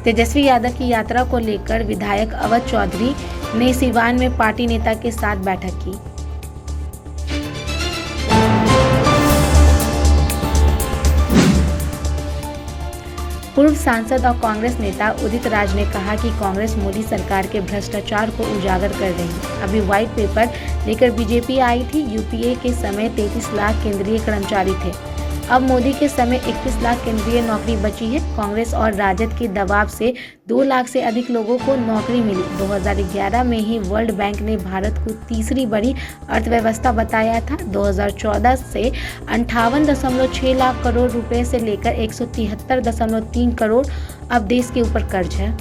तेजस्वी यादव की यात्रा को लेकर विधायक अवध चौधरी ने सिवान में पार्टी नेता के साथ बैठक की। पूर्व सांसद और कांग्रेस नेता उदित राज ने कहा कि कांग्रेस मोदी सरकार के भ्रष्टाचार को उजागर कर रही है। अभी व्हाइट पेपर लेकर बीजेपी आई थी। यूपीए के समय 33 लाख केंद्रीय कर्मचारी थे। अब मोदी के समय 31 लाख केंद्रीय नौकरी बची है। कांग्रेस और राजद के दबाव से 2 लाख से अधिक लोगों को नौकरी मिली। 2011 में ही वर्ल्ड बैंक ने भारत को तीसरी बड़ी अर्थव्यवस्था बताया था। 2014 से 58.6 लाख करोड़ रुपए से लेकर 173.3 करोड़ अब देश के ऊपर कर्ज है।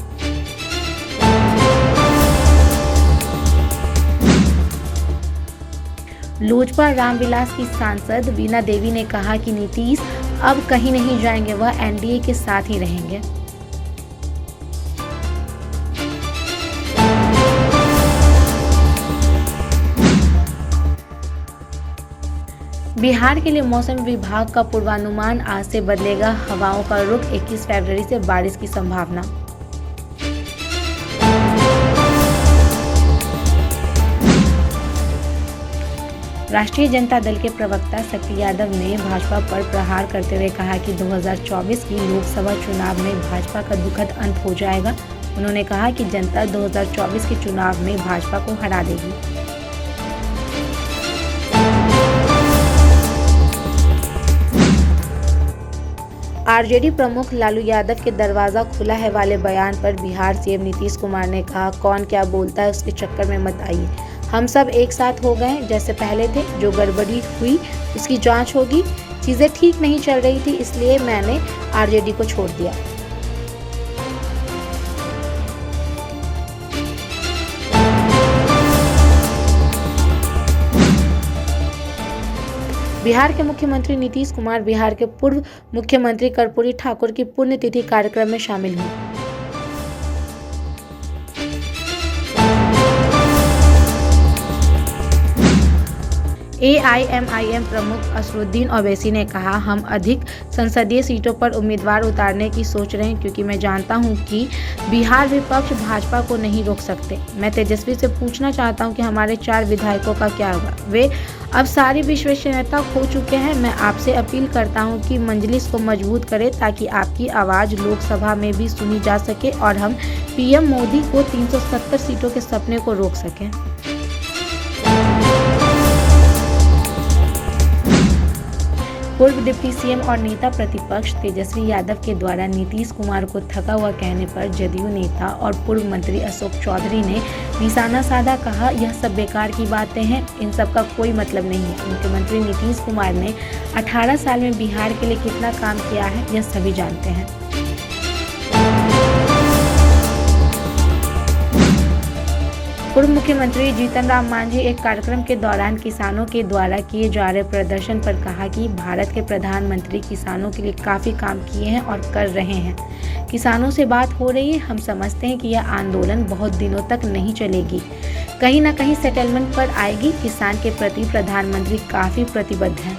लोजपा रामविलास की सांसद वीणा देवी ने कहा कि नीतीश अब कहीं नहीं जाएंगे, वह एनडीए के साथ ही रहेंगे। बिहार के लिए मौसम विभाग का पूर्वानुमान आज से बदलेगा। हवाओं का रुख 21 फरवरी से बारिश की संभावना। राष्ट्रीय जनता दल के प्रवक्ता शक्ति यादव ने भाजपा पर प्रहार करते हुए कहा कि 2024 की लोकसभा चुनाव में भाजपा का दुखद अंत हो जाएगा। उन्होंने कहा कि जनता 2024 के चुनाव में भाजपा को हरा देगी। आरजेडी प्रमुख लालू यादव के दरवाजा खुला है वाले बयान पर बिहार सीएम नीतीश कुमार ने कहा, कौन क्या बोलता है उसके चक्कर में मत आइए। हम सब एक साथ हो गए जैसे पहले थे। जो गड़बड़ी हुई उसकी जांच होगी। चीजें ठीक नहीं चल रही थी, इसलिए मैंने आरजेडी को छोड़ दिया। बिहार के मुख्यमंत्री नीतीश कुमार बिहार के पूर्व मुख्यमंत्री कर्पूरी ठाकुर की पुण्यतिथि कार्यक्रम में शामिल हुए। एआईएमआईएम प्रमुख असरुद्दीन ओवैसी ने कहा, हम अधिक संसदीय सीटों पर उम्मीदवार उतारने की सोच रहे हैं क्योंकि मैं जानता हूं कि बिहार विपक्ष भाजपा को नहीं रोक सकते। मैं तेजस्वी से पूछना चाहता हूं कि हमारे 4 विधायकों का क्या होगा। वे अब सारी विश्वसनीयता खो चुके हैं। मैं आपसे अपील करता हूं कि मजलिस को मजबूत करें ताकि आपकी आवाज़ लोकसभा में भी सुनी जा सके और हम पीएम मोदी को 370 सीटों के सपने को रोक सकें। पूर्व डिप्टी सीएम और नेता प्रतिपक्ष तेजस्वी यादव के द्वारा नीतीश कुमार को थका हुआ कहने पर जदयू नेता और पूर्व मंत्री अशोक चौधरी ने निशाना साधा। कहा, यह सब बेकार की बातें हैं, इन सब का कोई मतलब नहीं है। मुख्यमंत्री नीतीश कुमार ने 18 साल में बिहार के लिए कितना काम किया है यह सभी जानते हैं। पूर्व मुख्यमंत्री जीतन राम मांझी एक कार्यक्रम के दौरान किसानों के द्वारा किए जा रहे प्रदर्शन पर कहा कि भारत के प्रधानमंत्री किसानों के लिए काफ़ी काम किए हैं और कर रहे हैं। किसानों से बात हो रही है। हम समझते हैं कि यह आंदोलन बहुत दिनों तक नहीं चलेगी, कहीं ना कहीं सेटलमेंट पर आएगी। किसान के प्रति प्रधानमंत्री काफ़ी प्रतिबद्ध हैं।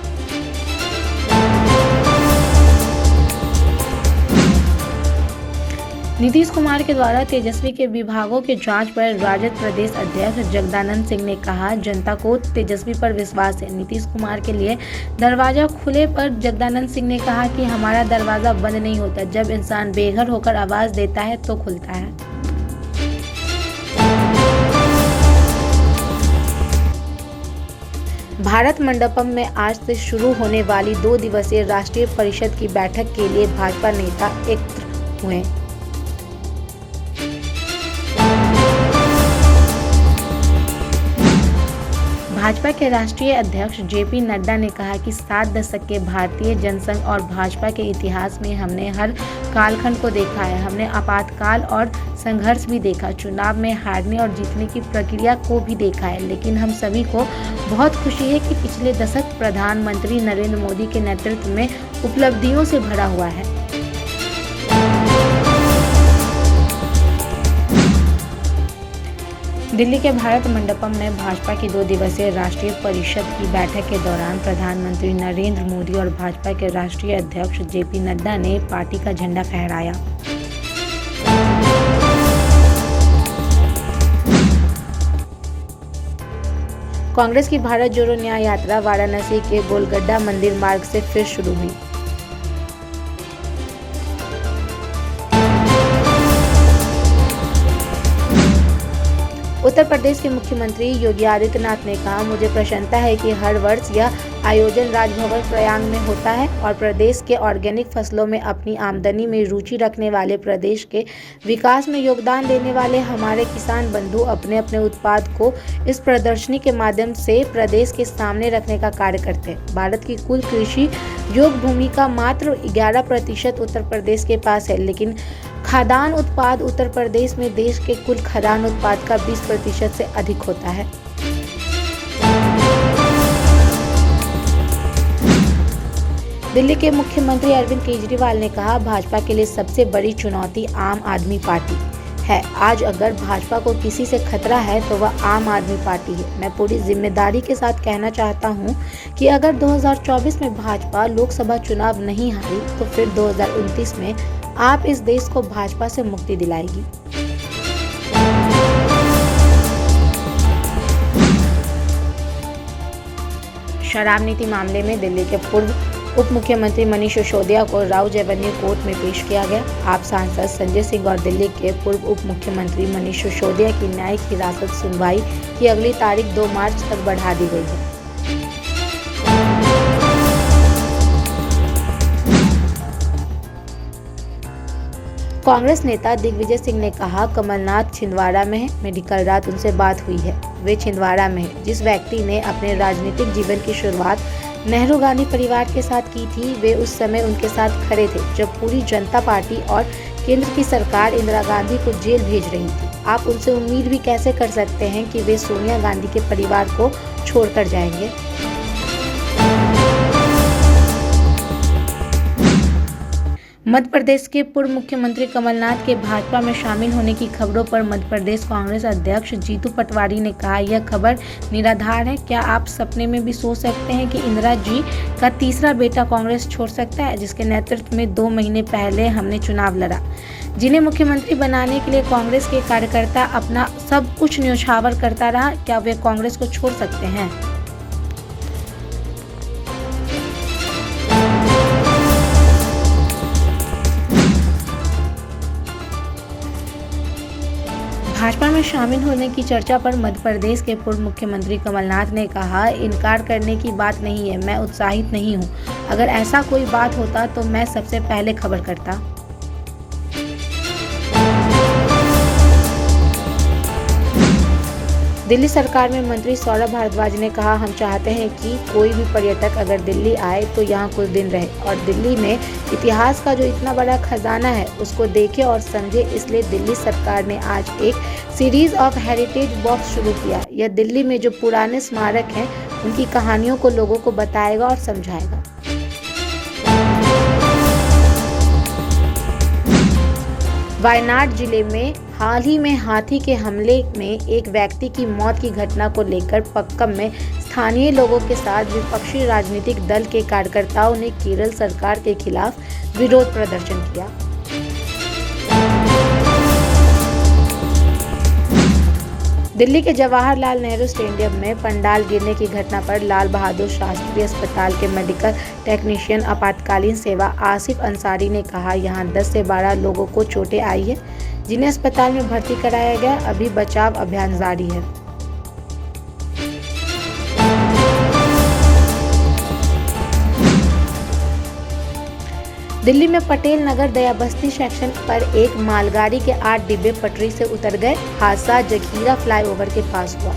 नीतीश कुमार के द्वारा तेजस्वी के विभागों के जांच पर राजद प्रदेश अध्यक्ष जगदानंद सिंह ने कहा, जनता को तेजस्वी पर विश्वास है। नीतीश कुमार के लिए दरवाजा खुले पर जगदानंद सिंह ने कहा कि हमारा दरवाजा बंद नहीं होता, जब इंसान बेघर होकर आवाज देता है तो खुलता है। भारत मंडपम में आज से शुरू होने वाली 2 दिवसीय राष्ट्रीय परिषद की बैठक के लिए भाजपा नेता एकत्र हुए। भाजपा के राष्ट्रीय अध्यक्ष जेपी नड्डा ने कहा कि 7 दशक के भारतीय जनसंघ और भाजपा के इतिहास में हमने हर कालखंड को देखा है। हमने आपातकाल और संघर्ष भी देखा, चुनाव में हारने और जीतने की प्रक्रिया को भी देखा है। लेकिन हम सभी को बहुत खुशी है कि पिछले दशक प्रधानमंत्री नरेंद्र मोदी के नेतृत्व में उपलब्धियों से भरा हुआ है। दिल्ली के भारत मंडपम में भाजपा की 2 दिवसीय राष्ट्रीय परिषद की बैठक के दौरान प्रधानमंत्री नरेंद्र मोदी और भाजपा के राष्ट्रीय अध्यक्ष जेपी नड्डा ने पार्टी का झंडा फहराया। कांग्रेस की भारत जोड़ो न्याय यात्रा वाराणसी के गोलगड्डा मंदिर मार्ग से फिर शुरू हुई। उत्तर प्रदेश के मुख्यमंत्री योगी आदित्यनाथ ने कहा, मुझे प्रसन्नता है कि हर वर्ष यह आयोजन राजभवन प्रयाग में होता है और प्रदेश के ऑर्गेनिक फसलों में अपनी आमदनी में रुचि रखने वाले, प्रदेश के विकास में योगदान देने वाले हमारे किसान बंधु अपने अपने उत्पाद को इस प्रदर्शनी के माध्यम से प्रदेश के सामने रखने का कार्य करते हैं। भारत की कुल कृषि योग्य भूमि का मात्र 11% उत्तर प्रदेश के पास है, लेकिन खाद्यान्न उत्पाद उत्तर प्रदेश में देश के कुल खाद्यान्न उत्पाद का 20% से अधिक होता है। दिल्ली के मुख्यमंत्री अरविंद केजरीवाल ने कहा, भाजपा के लिए सबसे बड़ी चुनौती आम आदमी पार्टी है। आज अगर भाजपा को किसी से खतरा है तो वह आम आदमी पार्टी है। मैं पूरी जिम्मेदारी के साथ कहना चाहता हूं कि अगर 2024 में भाजपा लोकसभा चुनाव नहीं हारी तो फिर 2029 में आप इस देश को भाजपा से मुक्ति दिलाएगी। शराब नीति मामले में दिल्ली के पूर्व उप मुख्यमंत्री मनीष सिसोदिया को राउज एवेन्यू कोर्ट में पेश किया गया। आप सांसद संजय सिंह और दिल्ली के पूर्व उप मुख्यमंत्री मनीष सिसोदिया की न्यायिक हिरासत सुनवाई की अगली तारीख 2 मार्च तक बढ़ा दी गई है। कांग्रेस नेता दिग्विजय सिंह ने कहा, कमलनाथ छिंदवाड़ा में है, मेरी कल रात उनसे बात हुई है। वे छिंदवाड़ा में है। जिस व्यक्ति ने अपने राजनीतिक जीवन की शुरुआत नेहरू गांधी परिवार के साथ की थी, वे उस समय उनके साथ खड़े थे जब पूरी जनता पार्टी और केंद्र की सरकार इंदिरा गांधी को जेल भेज रही थी। आप उनसे उम्मीद भी कैसे कर सकते हैं कि वे सोनिया गांधी के परिवार को छोड़कर जाएंगे। मध्य प्रदेश के पूर्व मुख्यमंत्री कमलनाथ के भाजपा में शामिल होने की खबरों पर मध्य प्रदेश कांग्रेस अध्यक्ष जीतू पटवारी ने कहा, यह खबर निराधार है। क्या आप सपने में भी सोच सकते हैं कि इंदिरा जी का तीसरा बेटा कांग्रेस छोड़ सकता है, जिसके नेतृत्व में 2 महीने पहले हमने चुनाव लड़ा, जिन्हें मुख्यमंत्री बनाने के लिए कांग्रेस के कार्यकर्ता अपना सब कुछ न्यौछावर करता रहा, क्या वे कांग्रेस को छोड़ सकते हैं। भाजपा में शामिल होने की चर्चा पर मध्य प्रदेश के पूर्व मुख्यमंत्री कमलनाथ ने कहा, इनकार करने की बात नहीं है, मैं उत्साहित नहीं हूं। अगर ऐसा कोई बात होता तो मैं सबसे पहले खबर करता। दिल्ली सरकार में मंत्री सौरभ भारद्वाज ने कहा, हम चाहते हैं कि कोई भी पर्यटक अगर दिल्ली आए तो यहाँ कुछ दिन रहे और दिल्ली में इतिहास का जो इतना बड़ा खजाना है उसको देखे और समझे। इसलिए दिल्ली सरकार ने आज एक सीरीज ऑफ हेरिटेज वॉक्स शुरू किया। यह दिल्ली में जो पुराने स्मारक हैं उनकी कहानियों को लोगों को बताएगा और समझाएगा। वायनाड जिले में हाल ही में हाथी के हमले में एक व्यक्ति की मौत की घटना को लेकर पक्कम में स्थानीय लोगों के साथ विपक्षी राजनीतिक दल के कार्यकर्ताओं ने केरल सरकार के खिलाफ विरोध प्रदर्शन किया। दिल्ली के जवाहरलाल नेहरू स्टेडियम में पंडाल गिरने की घटना पर लाल बहादुर शास्त्री अस्पताल के मेडिकल टेक्नीशियन आपातकालीन सेवा आसिफ अंसारी ने कहा, यहां 10 से 12 लोगों को चोटें आई है, जिन्हें अस्पताल में भर्ती कराया गया। अभी बचाव अभियान जारी है। दिल्ली में पटेल नगर दयाबस्ती सेक्शन पर एक मालगाड़ी के 8 डिब्बे पटरी से उतर गए। हादसा जखीरा फ्लाईओवर के पास हुआ।